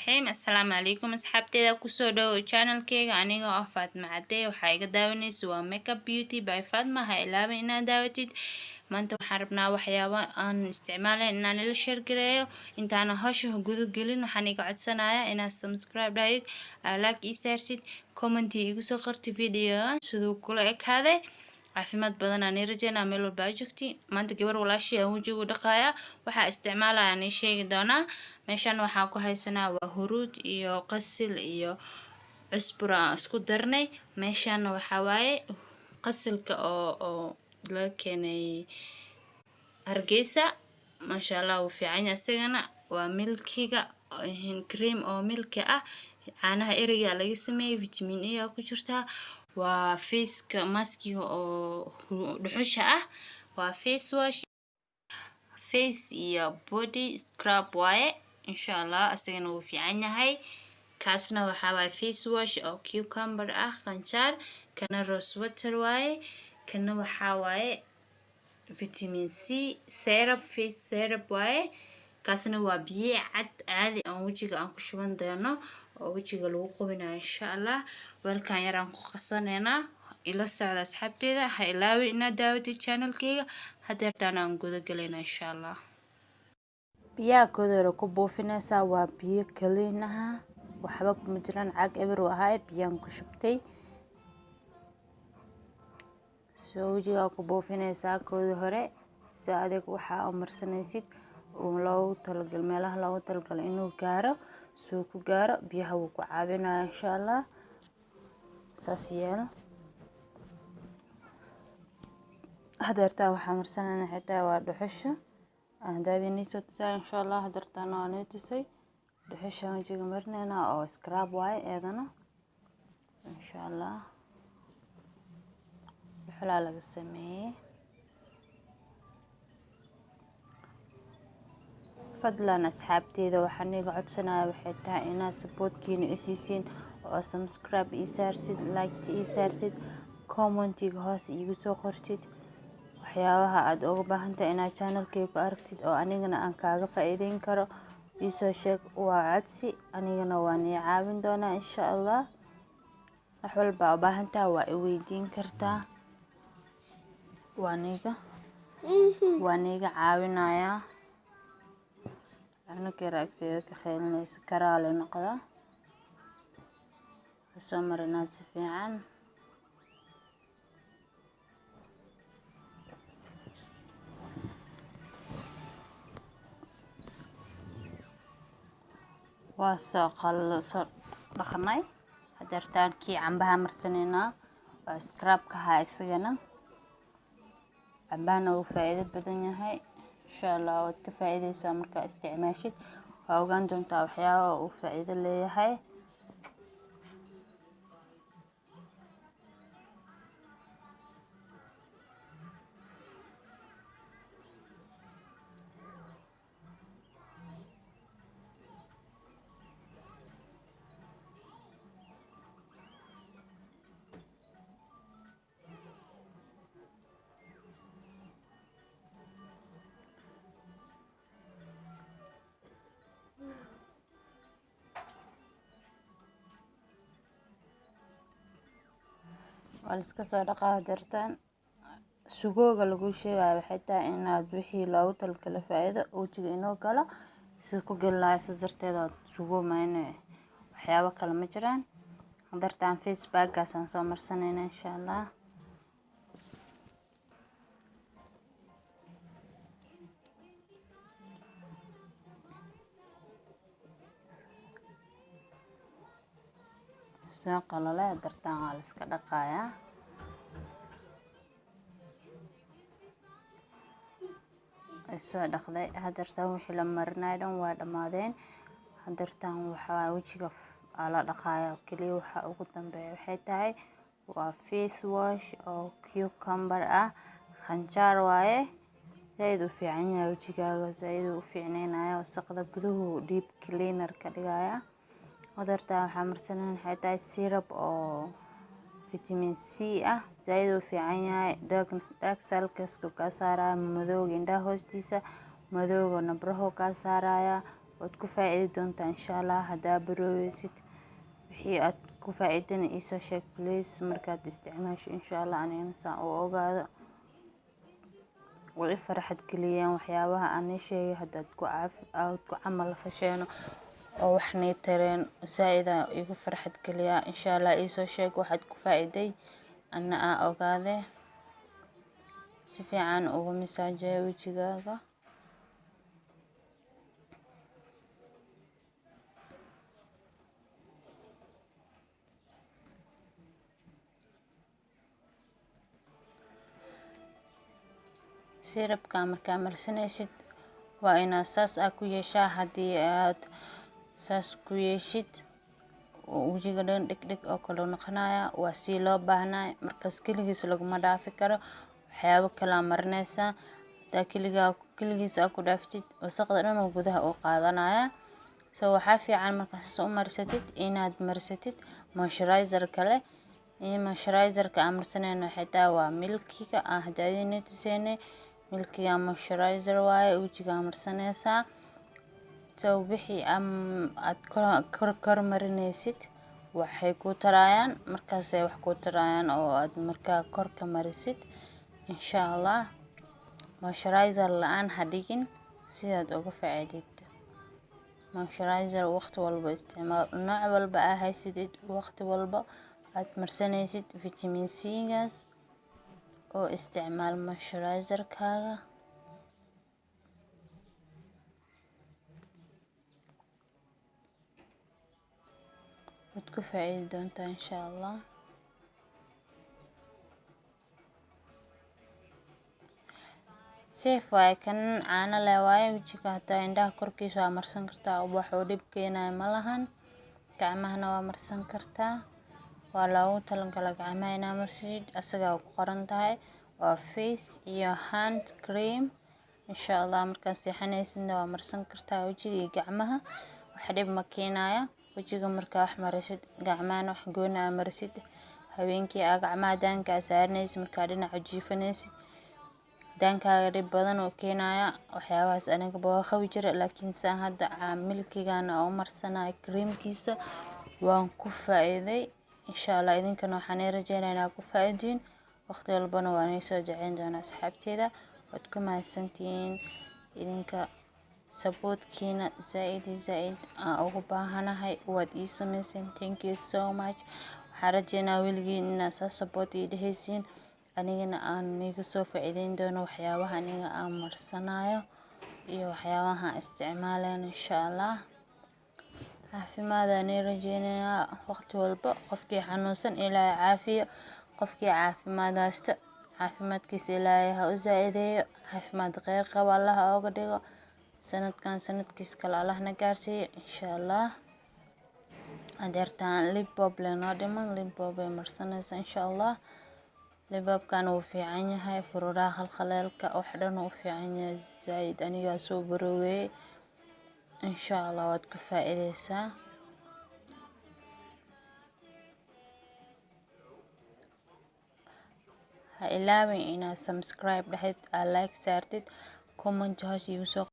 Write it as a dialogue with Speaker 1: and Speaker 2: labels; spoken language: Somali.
Speaker 1: Assalaamu calaykum asxaabteeda kusoo dhawow channelkeyga aniga oo Fatma Cade waxaa iga daawanaysa waa Makeup Beauty by Fatma ha ilaawin inaad daawatid maanta waxaan rabnaa waxyaabo aan isticmaalay inaan ila share gareeyo intaan hawsha guda gelin waxaan iga codsanayaa inaad subscribe dhahid like ii saartid comment igu soo qortid video sidoo kale ekaaday caafimaad badan aan rajeynaa meel walba aad joogtiin maanta gabar walaashii aan wajiga u dhaqaaya waxaa isticmaalaya aan sheegi doonaa meeshan waxaa ku haysanaa waa huruud iyo qasil iyo cusbur aan isku darnay meeshan waxaa waaye qasilka oo laga keenay Hargeysa maasha Allah wuu fiican yahay isagana waa milkiga cream oo milki ah caanaha eriga laga sameeyay vitamin A ku jirta waa face maskiga oo dhuxusha ah waa face wash face iyo body scrub waaye insha Allah asagana wuu fiican yahay kaasna waxaa waaye face wash oo cucumber ah qanjaar kana rose water waaye kana waxaa waaye vitamin C syrup face syrup waaye kaasna waa biyo cad caadi aan wajiga aan ku shuban doono oo wajiga lagu qubinayo insha Allah weelkan yar aan ku qasaneynaa ila socda asxaabteeda ha ilaawin inaad daawatid channelkeyga hadeertaan aan guda galeynaa insha Allah biyaha koodora ku buufinaysaa waa biyo clean ah waxba kuma jiraan caag eber wahay biyaan ku shubtay soo wajiga ku buufinaysaa kooda hore si adag waxaa marsanaysid oo loogu talagal meelaha loogu talagal inuu gaaro soo ku gaaro biyaha wuu ku caawinayaa insha Allah saas yeel hadeertaan waxaa marsanayna xitaa waa dhuxusha daadinayso insha Allah hadeertaan waa neetisay dhuxusha wajiga marnayna oo scrub waaye eedana insha Allah dhuxula laga sameeyay fadlan asxaabteeda waxaan iga codsanayaa waxay tahay inaad support-kiina i siisiin oo subscribe ii saartid like ii saartid comment-iga hoos iigu soo qortid waxyaabaha aad uga baahan tahay inaad channelkeyga ku aragtid oo anigana aan kaaga faa'iideyn karo ii soo sheeg waa codsi anigana waan ii caawin doonaa insha Allah wax walba u baahan tahay waa i weydiin kartaa waan iga caawinayaa أنا كراكتي كخيلنا سكرالي نقطة سمرنات سفيعان واساق الصرخناي هدرتان كي عم بها مرسنينا وسكراب كهاي سجنا عم بها وفائدة بدنيا هاي إن شاء الله وتكفائدة سامرك استعماشك وأوجان دم تاوحيا وفائدة اللي هاي والسكا صدقة درتان سجوجا لقوشيا حتى إن أذبحي لو تلك الفائدة وتجي إنه قلا سكو قلا سزرت هذا سجو ما إنه حياة كلام جران درتان فيس باك عشان سمر سنين إن شاء الله قال لا درتان على سكا دقايا soo dhaqday hadartaan wixii la marinaay dhan waa dhamaadeen hadartaan waxa wajiga la dhaqaaya kaliya waxa ugu dambeeya waxay tahay waa face wash oo cucumber ah qanjaar waaye zaid u fiican yahay wajigaaga zaid u fiicneynaya wasaqda guduhu deep cleaner ka dhigaya hadartaan waxa marsanaan waxay tahay syrup oo vitamin C ah zaid u fiican yahay dark cells ka saaraya madowga indhaha hoostiisa madowga nabraha ka saaraya waad ku faa'iidi doontaa insha allah. Haddaa barooysid wixii aad ku faa'iidana iisoo sheeg please markaad isticmaasho insha allah anigana saan u ogaado. way farxad geliyaan waxyaabaha aan sheegay haddaad ku camal fasheeno oo wax nii tareen zaaid igu farxad geliyaa insha allah. iisoo sheeg waxaad ku faa'iiday ana aan ogaade si fiican ugu misaajeeyo wejigaaga. sirabka markaa marsanaysid waa inaad saas ku yeeshaa. haddii aad saas ku yeeshid wejiga dhan dhig oo kale noqonaya waa si loo baahnaa. markaas keligiis laguma dhaafi karo waxyaabo kala marinaysaa. hadaa keligiis ku dhaaftid wasaqda dhan oo gudaha u qaadanaya. waxaa fiican markaas u marsatid inaad marsatid moisturizer kale. moisturizer-ka aan marsanayno xitaa waa milkiga aan hadaadina tusaynay. milkiga moisturizer waaye wejiga marsanaysaa. wixii aad kor marinaysid waxay ku tarayaan markaas wax ku tarayaan oo aad markaa kor ka marisid insha allah. moisturizer la'aan ha dhigin si aad uga faa'iidid. moisturizer waqti walba isticmaal nooc walba aad haysid waqti walba aad marsanaysid vitamin C gaas oo isticmaal moisturizer-kaaga. waad ku faa'iidi doontaa insha allah. safe waaye kan caano leh waaye. wejiga hataa indhaha korkiisa waa marsan kartaa waxuu dhib keenayo ma lahan. gacmahana waa marsan kartaa. waa loogu talagalay gacmaha inaad marsid asaga ku qoran tahay waa face iyo hand cream insha allah. markaad seexanaysidna waa marsan kartaa wejiga iyo gacmaha wax dhib ma keenayo. wejiga markaa wax marisid gacmahana wax gooni aad marisid habeenkii aad gacmaha daanka aad saaranaysid markaa dhinaca jiifanaysid daankaaga dhib badan oo keenaya. waxyaabahaas aniga waa qabi jira laakiin saan hadda milkigan oo marsanayo creamkiisa waan ku faa'iiday insha allah. idinkana waxaan rajeynayaa inaad ku faa'iidin waqti walbana waan soo jaceyn doonaa asxaabteeda. waad ku mahadsantihiin idinka support-kiina zaaid aan ugu baahanahay waad ii samayseen. thank you so much. waxaan rajeynaa weligiin inaad saas support ii dhehaysiin anigana aan iga soo faa'iideyn doono waxyaabaha aniga aan marsanayo iyo waxyaabaha isticmaalayno insha allah. caafimaad aan rajeynayaa waqti walba. qofkii xanuunsan ilaahay caafiyo. qofkii caafimaad haysta caafimaadkiisa ilaahay ha u zaa'ideeyo. caafimaad kheyr qaba allah ooga dhigo. sanadkan sanadkiisa kale allah na gaarsiiyo insha allah. adeertaan lip balm leenoo dhiman lip balm ay marsanaysaa insha allah. lip balm-kan wuu fiican yahay fururaha khalkhaleelka wax dhan wuu fiican yahay zaaid anigaa soo baroowey insha allah. waad ku faa'iidaysaa. ha ilaawin inaad subscribe dhahid aad like saartid comment hoos igu soo